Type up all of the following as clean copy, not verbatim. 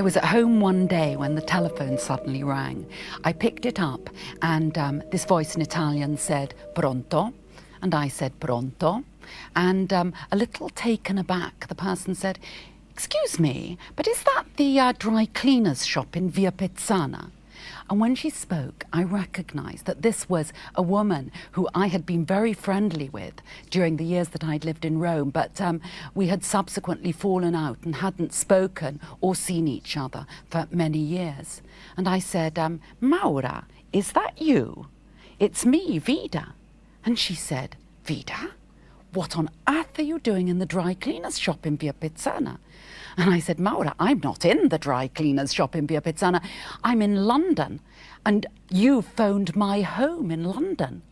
I was at home one day when the telephone suddenly rang. I picked it up and this voice in Italian said, "Pronto?" And I said, "Pronto?" And a little taken aback, the person said, "Excuse me, but is that the dry cleaners shop in Via Pezzana?" And when she spoke, I recognised that this was a woman who I had been very friendly with during the years that I'd lived in Rome, but we had subsequently fallen out and hadn't spoken or seen each other for many years. And I said, "Maura, is that you? It's me, Vida." And she said, "Vida? What on earth are you doing in the dry cleaners shop in Via Pezzana?" And I said, "Maura, I'm not in the dry cleaners shop in Via Pezzana. I'm in London, and you phoned my home in London."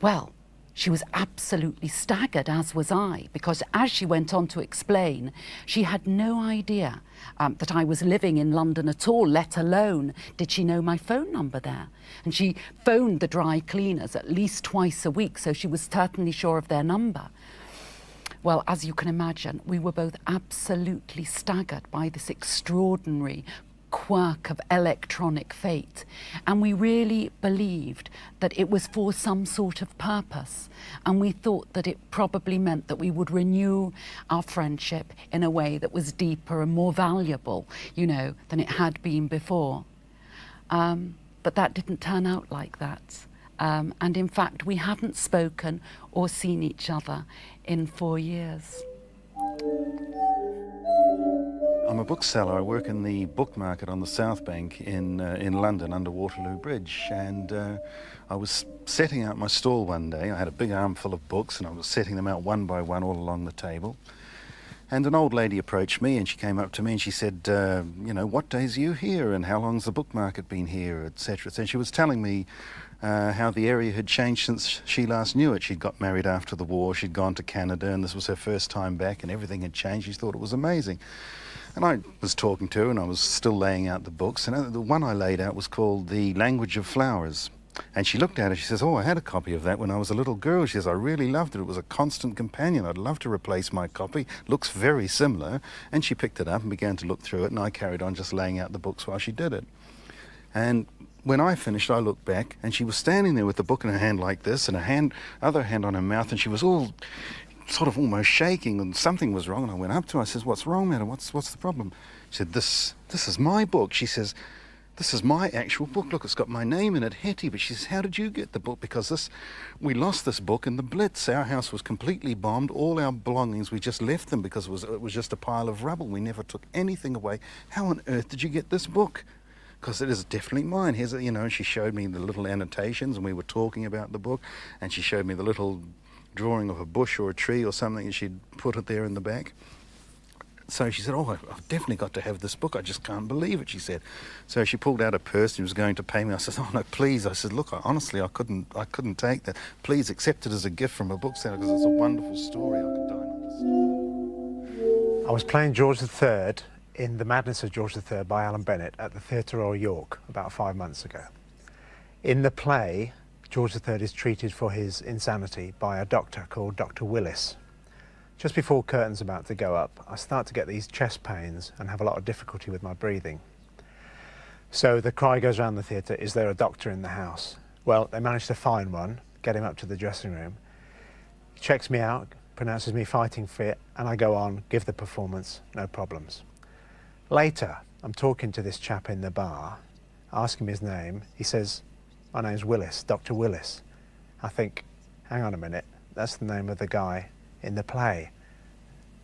Well, she was absolutely staggered, as was I, because as she went on to explain, she had no idea that I was living in London at all, let alone did she know my phone number there. And she phoned the dry cleaners at least twice a week, so she was certainly sure of their number. Well, as you can imagine, we were both absolutely staggered by this extraordinary quirk of electronic fate, and we really believed that it was for some sort of purpose, and we thought that it probably meant that we would renew our friendship in a way that was deeper and more valuable, you know, than it had been before. But that didn't turn out like that. And in fact, we haven't spoken or seen each other in 4 years. I'm a bookseller. I work in the book market on the South Bank in London under Waterloo Bridge, and I was setting out my stall one day. I had a big armful of books and I was setting them out one by one all along the table. And an old lady approached me and she came up to me and she said, you know, "What days are you here and how long's the book market been here, etc." And she was telling me how the area had changed since she last knew it. She'd got married after the war, she'd gone to Canada, and this was her first time back, and everything had changed. She thought it was amazing. And I was talking to her and I was still laying out the books, and the one I laid out was called The Language of Flowers. And she looked at it, she says, "Oh, I had a copy of that when I was a little girl." She says, "I really loved it. It was a constant companion. I'd love to replace my copy. Looks very similar." And she picked it up and began to look through it, and I carried on just laying out the books while she did it. And when I finished, I looked back, and she was standing there with the book in her hand like this, and her other hand on her mouth, and she was all sort of almost shaking, and something was wrong. And I went up to her, I says, "What's wrong, madam? What's the problem?" She said, This is my book." She says, "This is my actual book. Look, it's got my name in it, Hetty." But she says, "How did you get the book? Because we lost this book in the Blitz. Our house was completely bombed. All our belongings, we just left them because it was just a pile of rubble. We never took anything away. How on earth did you get this book? Because it is definitely mine. Here's it," you know." And she showed me the little annotations, and we were talking about the book, and she showed me the little drawing of a bush or a tree or something, and she'd put it there in the back. So she said, "Oh, I've definitely got to have this book. I just can't believe it," she said. So she pulled out a purse and was going to pay me. I said, "Oh no, please." I said, "Look, honestly, I couldn't take that. Please accept it as a gift from a bookseller because it's a wonderful story. I could die on this." I was playing George III in The Madness of George III by Alan Bennett at the Theatre Royal York about 5 months ago. In the play, George III is treated for his insanity by a doctor called Dr. Willis. Just before curtain's about to go up, I start to get these chest pains and have a lot of difficulty with my breathing. So the cry goes around the theatre, "Is there a doctor in the house?" Well, they managed to find one, get him up to the dressing room. He checks me out, pronounces me fighting fit, and I go on, give the performance, no problems. Later, I'm talking to this chap in the bar, ask him his name. He says, "My name's Willis, Dr. Willis." I think, hang on a minute, that's the name of the guy in the play.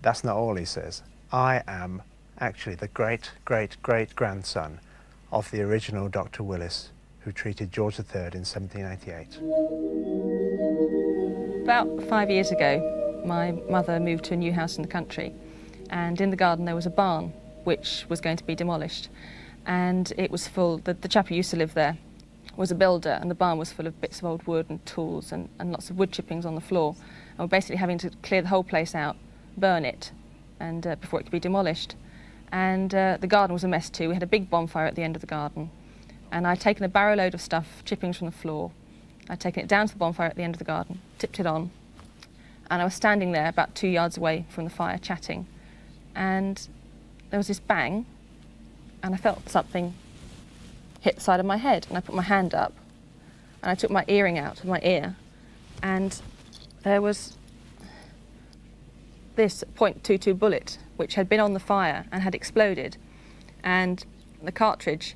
That's not all, he says. I am actually the great-great-great-grandson of the original Dr. Willis who treated George III in 1788. About 5 years ago, my mother moved to a new house in the country, and in the garden there was a barn which was going to be demolished, and it was full. The chap who used to live there was a builder, and the barn was full of bits of old wood and tools and lots of wood chippings on the floor. And we're basically having to clear the whole place out, burn it, and before it could be demolished. And the garden was a mess too. We had a big bonfire at the end of the garden, and I'd taken a barrow load of stuff, chippings from the floor. I'd taken it down to the bonfire at the end of the garden, tipped it on, and I was standing there about 2 yards away from the fire chatting, and there was this bang, and I felt something hit the side of my head, and I put my hand up and I took my earring out of my ear, and there was this .22 bullet which had been on the fire and had exploded, and the cartridge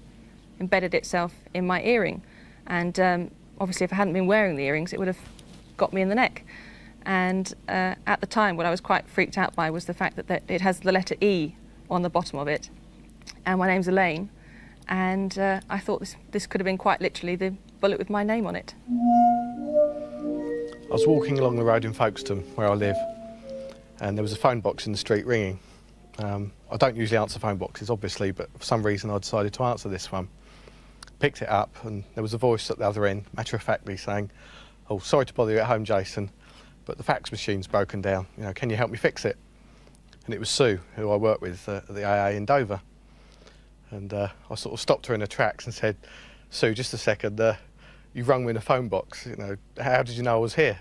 embedded itself in my earring, and obviously if I hadn't been wearing the earrings it would have got me in the neck. And at the time what I was quite freaked out by was the fact that it has the letter E on the bottom of it, and my name's Elaine, and I thought this could have been quite literally the bullet with my name on it. I was walking along the road in Folkestone, where I live, and there was a phone box in the street ringing. I don't usually answer phone boxes, obviously, but for some reason I decided to answer this one. Picked it up, and there was a voice at the other end, matter-of-factly saying, "Oh, sorry to bother you at home, Jason, but the fax machine's broken down. You know, can you help me fix it?" And it was Sue, who I work with at the AA in Dover. And I sort of stopped her in her tracks and said, "Sue, just a second, you rung me in a phone box, you know, how did you know I was here?"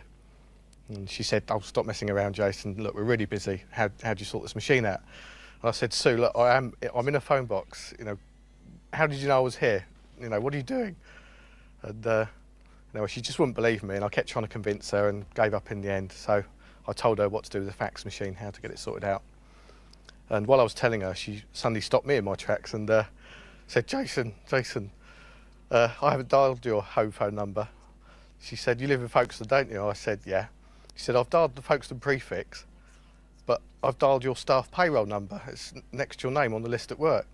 And she said, "Oh, stop messing around, Jason. Look, we're really busy. How do you sort this machine out?" And I said, "Sue, look, I'm in a phone box. You know, how did you know I was here? You know, what are you doing?" And you know, she just wouldn't believe me, and I kept trying to convince her and gave up in the end. So I told her what to do with the fax machine, how to get it sorted out. And while I was telling her, she suddenly stopped me in my tracks and said, Jason, I haven't dialed your home phone number." She said, "You live in Folkestone, don't you?" I said, "Yeah." She said, "I've dialed the Folkestone prefix, but I've dialed your staff payroll number. It's next to your name on the list at work."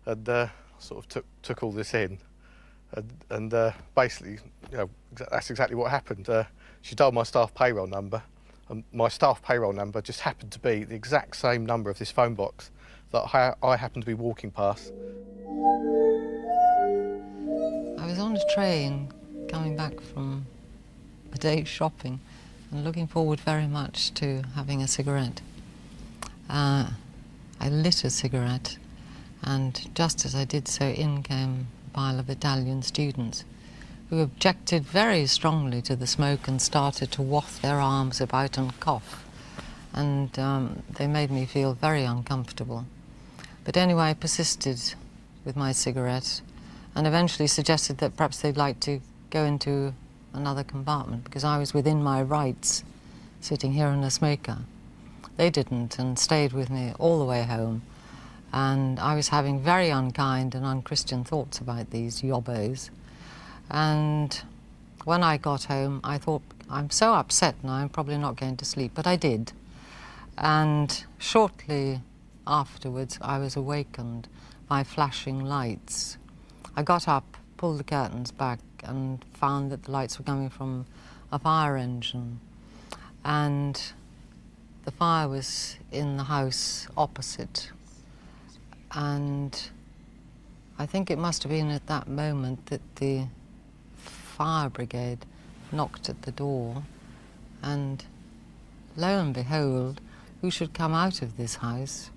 And sort of took all this in. And basically, you know, that's exactly what happened. She dialed my staff payroll number, and my staff payroll number just happened to be the exact same number of this phone box that I happened to be walking past. I was on a train coming back from a day's shopping and looking forward very much to having a cigarette. I lit a cigarette, and just as I did so, in came a pile of Italian students who objected very strongly to the smoke and started to waft their arms about and cough. And they made me feel very uncomfortable. But anyway, I persisted with my cigarette and eventually suggested that perhaps they'd like to go into another compartment because I was within my rights sitting here in a smoker. They didn't and stayed with me all the way home. And I was having very unkind and unchristian thoughts about these yobbos. And when I got home, I thought, I'm so upset now, I'm probably not going to sleep. But I did. And shortly afterwards, I was awakened by flashing lights. I got up, pulled the curtains back, and found that the lights were coming from a fire engine. And the fire was in the house opposite. And I think it must have been at that moment that the fire brigade knocked at the door, and lo and behold, who should come out of this house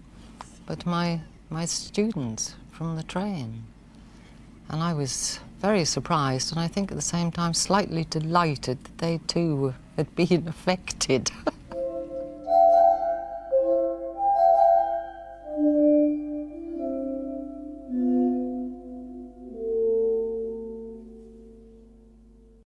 but my students from the train. And I was very surprised, and I think at the same time slightly delighted that they too had been affected.